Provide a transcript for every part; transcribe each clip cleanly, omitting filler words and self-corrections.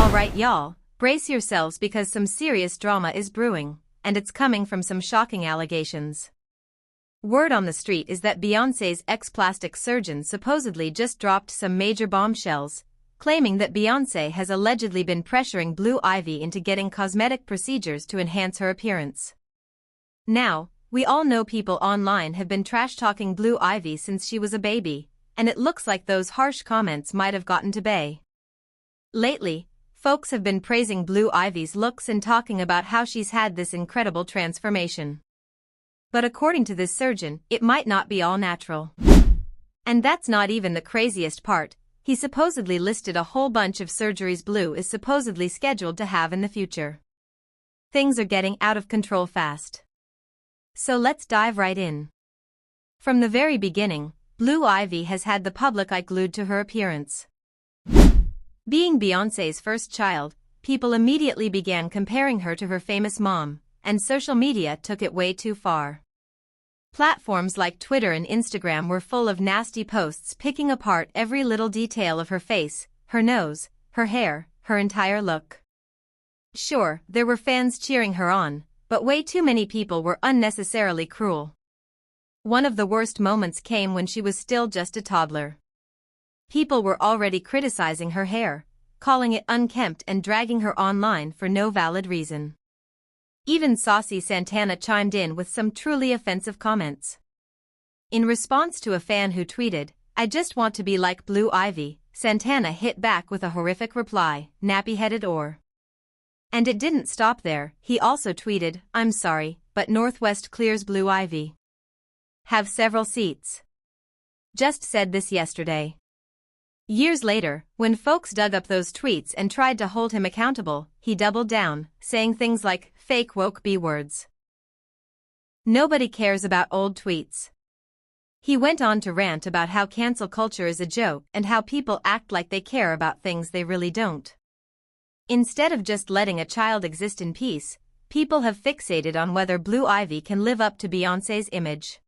Alright y'all, brace yourselves because some serious drama is brewing, and it's coming from some shocking allegations. Word on the street is that Beyoncé's ex-plastic surgeon supposedly just dropped some major bombshells, claiming that Beyoncé has allegedly been pressuring Blue Ivy into getting cosmetic procedures to enhance her appearance. Now, we all know people online have been trash-talking Blue Ivy since she was a baby, and it looks like those harsh comments might have gotten to Bey. Lately, folks have been praising Blue Ivy's looks and talking about how she's had this incredible transformation. But according to this surgeon, it might not be all natural. And that's not even the craziest part. He supposedly listed a whole bunch of surgeries Blue is supposedly scheduled to have in the future. Things are getting out of control fast. So let's dive right in. From the very beginning, Blue Ivy has had the public eye glued to her appearance. Being Beyoncé's first child, people immediately began comparing her to her famous mom, and social media took it way too far. Platforms like Twitter and Instagram were full of nasty posts picking apart every little detail of her face, her nose, her hair, her entire look. Sure, there were fans cheering her on, but way too many people were unnecessarily cruel. One of the worst moments came when she was still just a toddler. People were already criticizing her hair, calling it unkempt and dragging her online for no valid reason. Even saucy Santana chimed in with some truly offensive comments. In response to a fan who tweeted, "I just want to be like Blue Ivy," Santana hit back with a horrific reply, "Nappy-headed or." And it didn't stop there, he also tweeted, "I'm sorry, but Northwest clears Blue Ivy. Have several seats. Just said this yesterday." Years later, when folks dug up those tweets and tried to hold him accountable, he doubled down, saying things like, "Fake woke B-words. Nobody cares about old tweets." He went on to rant about how cancel culture is a joke and how people act like they care about things they really don't. Instead of just letting a child exist in peace, people have fixated on whether Blue Ivy can live up to Beyoncé's image.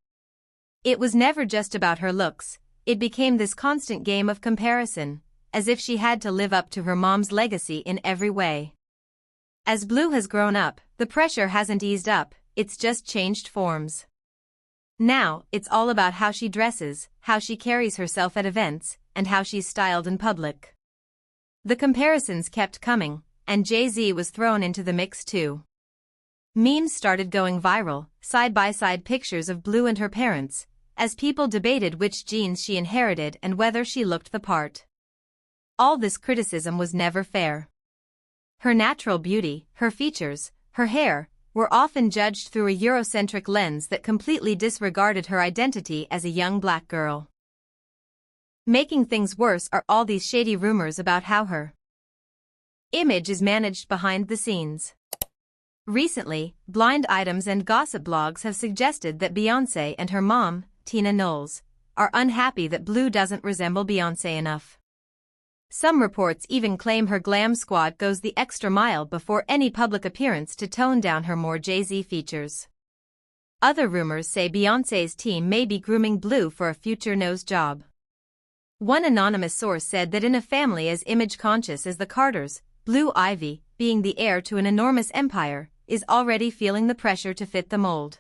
It was never just about her looks. It became this constant game of comparison, as if she had to live up to her mom's legacy in every way. As Blue has grown up, the pressure hasn't eased up, it's just changed forms. Now, it's all about how she dresses, how she carries herself at events, and how she's styled in public. The comparisons kept coming, and Jay-Z was thrown into the mix too. Memes started going viral, side-by-side pictures of Blue and her parents, as people debated which genes she inherited and whether she looked the part. All this criticism was never fair. Her natural beauty, her features, her hair, were often judged through a Eurocentric lens that completely disregarded her identity as a young black girl. Making things worse are all these shady rumors about how her image is managed behind the scenes. Recently, blind items and gossip blogs have suggested that Beyoncé and her mom, Tina Knowles, are unhappy that Blue doesn't resemble Beyoncé enough. Some reports even claim her glam squad goes the extra mile before any public appearance to tone down her more Jay-Z features. Other rumors say Beyoncé's team may be grooming Blue for a future nose job. One anonymous source said that in a family as image-conscious as the Carters, Blue Ivy, being the heir to an enormous empire, is already feeling the pressure to fit the mold.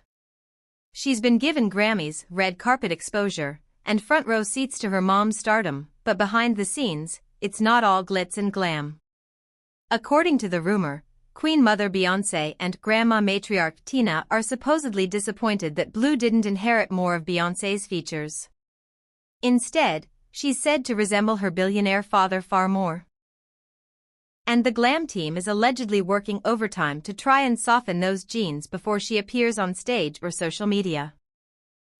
She's been given Grammys, red carpet exposure, and front-row seats to her mom's stardom, but behind the scenes, it's not all glitz and glam. According to the rumor, Queen Mother Beyoncé and Grandma Matriarch Tina are supposedly disappointed that Blue didn't inherit more of Beyoncé's features. Instead, she's said to resemble her billionaire father far more. And the glam team is allegedly working overtime to try and soften those genes before she appears on stage or social media.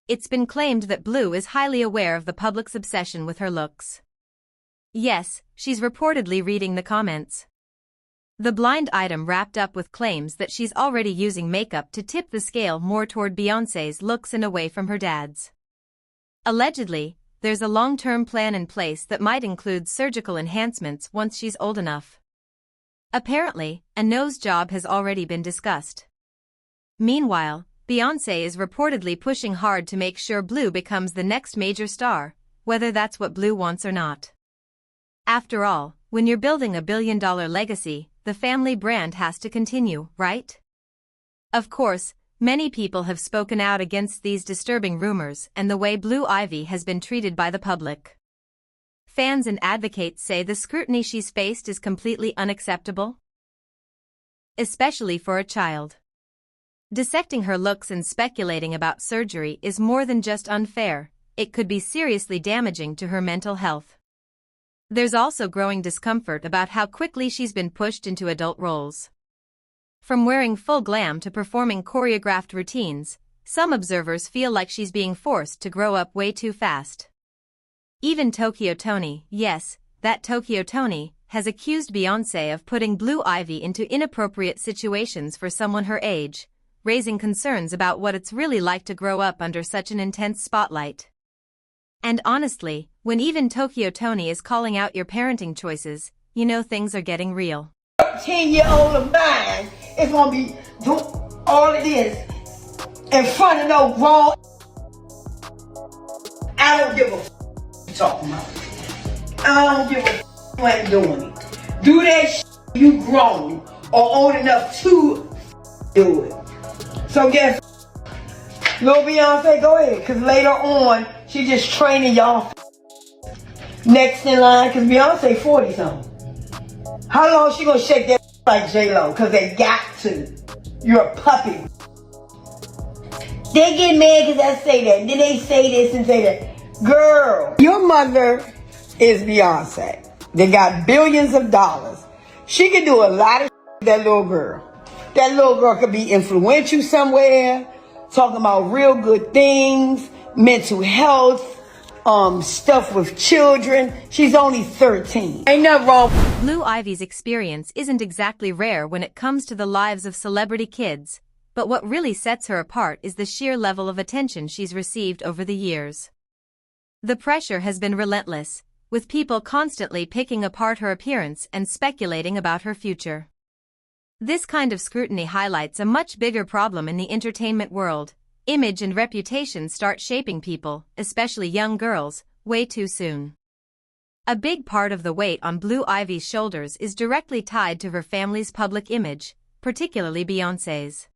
It's been claimed that Blue is highly aware of the public's obsession with her looks. Yes, she's reportedly reading the comments. The blind item wrapped up with claims that she's already using makeup to tip the scale more toward Beyoncé's looks and away from her dad's. Allegedly, there's a long-term plan in place that might include surgical enhancements once she's old enough. Apparently, a nose job has already been discussed. Meanwhile, Beyoncé is reportedly pushing hard to make sure Blue becomes the next major star, whether that's what Blue wants or not. After all, when you're building a billion-dollar legacy, the family brand has to continue, right? Of course, many people have spoken out against these disturbing rumors and the way Blue Ivy has been treated by the public. Fans and advocates say the scrutiny she's faced is completely unacceptable, especially for a child. Dissecting her looks and speculating about surgery is more than just unfair, it could be seriously damaging to her mental health. There's also growing discomfort about how quickly she's been pushed into adult roles. From wearing full glam to performing choreographed routines, some observers feel like she's being forced to grow up way too fast. Even Tokyo Toni, yes, that Tokyo Toni, has accused Beyoncé of putting Blue Ivy into inappropriate situations for someone her age, raising concerns about what it's really like to grow up under such an intense spotlight. And honestly, when even Tokyo Toni is calling out your parenting choices, you know things are getting real. 10-year-old of mine is gonna be doing all of this in front of no grown. I don't give a f you talking about. I don't give a f you ain't doing it. Do that shit you grown or old enough to do it. So guess Lil Beyonce, go ahead, cause later on she just training y'all next in line, cause Beyonce 40 something. How long she gonna shake that like J-Lo? Cause they got to. You're a puppy. They get mad cause I say that. Then they say this and say that. Girl, your mother is Beyonce. They got billions of dollars. She can do a lot of that little girl. That little girl could be influential somewhere, talking about real good things, mental health, stuff with children. She's only 13. Ain't nothing wrong. Blue Ivy's experience isn't exactly rare when it comes to the lives of celebrity kids, but what really sets her apart is the sheer level of attention she's received over the years. The pressure has been relentless, with people constantly picking apart her appearance and speculating about her future. This kind of scrutiny highlights a much bigger problem in the entertainment world. Image and reputation start shaping people, especially young girls, way too soon. A big part of the weight on Blue Ivy's shoulders is directly tied to her family's public image, particularly Beyoncé's.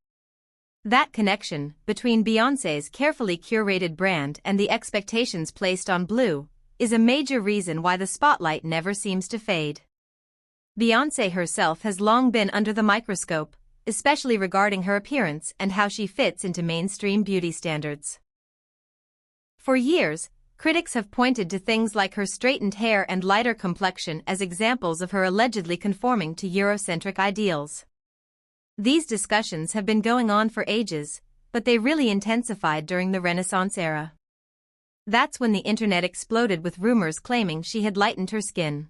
That connection, between Beyoncé's carefully curated brand and the expectations placed on Blue, is a major reason why the spotlight never seems to fade. Beyoncé herself has long been under the microscope, especially regarding her appearance and how she fits into mainstream beauty standards. For years, critics have pointed to things like her straightened hair and lighter complexion as examples of her allegedly conforming to Eurocentric ideals. These discussions have been going on for ages, but they really intensified during the Renaissance era. That's when the internet exploded with rumors claiming she had lightened her skin.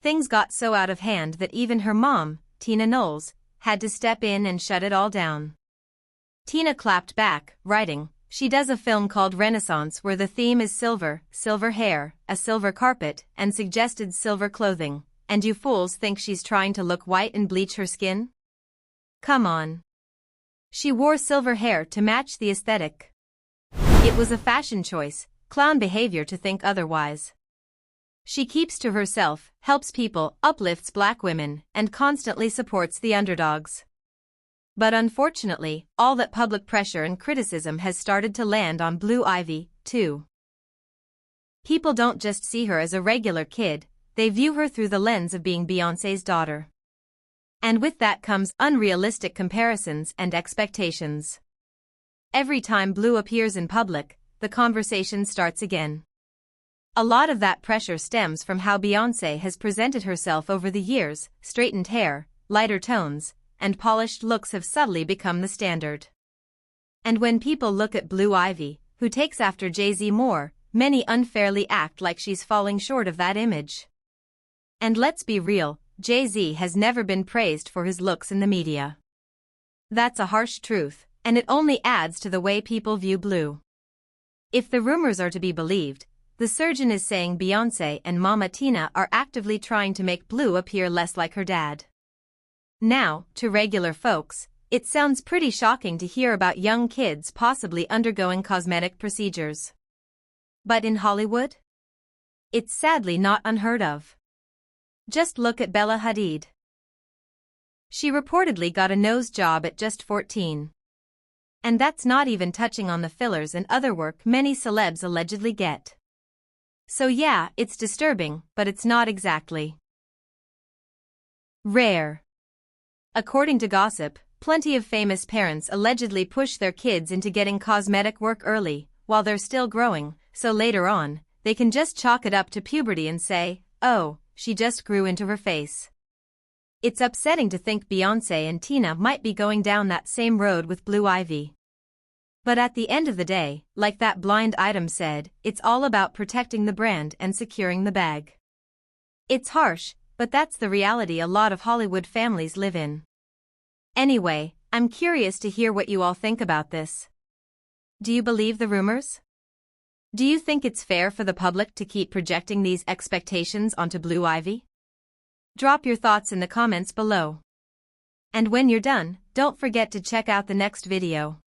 Things got so out of hand that even her mom, Tina Knowles, had to step in and shut it all down. Tina clapped back, writing, "She does a film called Renaissance where the theme is silver, silver hair, a silver carpet, and suggested silver clothing, and you fools think she's trying to look white and bleach her skin? Come on." She wore silver hair to match the aesthetic. It was a fashion choice, clown behavior to think otherwise. She keeps to herself, helps people, uplifts black women, and constantly supports the underdogs. But unfortunately, all that public pressure and criticism has started to land on Blue Ivy, too. People don't just see her as a regular kid, they view her through the lens of being Beyoncé's daughter. And with that comes unrealistic comparisons and expectations. Every time Blue appears in public, the conversation starts again. A lot of that pressure stems from how Beyoncé has presented herself over the years. Straightened hair, lighter tones, and polished looks have subtly become the standard. And when people look at Blue Ivy, who takes after Jay-Z more, many unfairly act like she's falling short of that image. And let's be real, Jay-Z has never been praised for his looks in the media. That's a harsh truth, and it only adds to the way people view Blue. If the rumors are to be believed, the surgeon is saying Beyoncé and Mama Tina are actively trying to make Blue appear less like her dad. Now, to regular folks, it sounds pretty shocking to hear about young kids possibly undergoing cosmetic procedures. But in Hollywood? It's sadly not unheard of. Just look at Bella Hadid. She reportedly got a nose job at just 14. And that's not even touching on the fillers and other work many celebs allegedly get. So yeah, it's disturbing, but it's not exactly rare. According to gossip, plenty of famous parents allegedly push their kids into getting cosmetic work early, while they're still growing, so later on, they can just chalk it up to puberty and say, oh, she just grew into her face. It's upsetting to think Beyonce and Tina might be going down that same road with Blue Ivy. But at the end of the day, like that blind item said, it's all about protecting the brand and securing the bag. It's harsh, but that's the reality a lot of Hollywood families live in. Anyway, I'm curious to hear what you all think about this. Do you believe the rumors? Do you think it's fair for the public to keep projecting these expectations onto Blue Ivy? Drop your thoughts in the comments below. And when you're done, don't forget to check out the next video.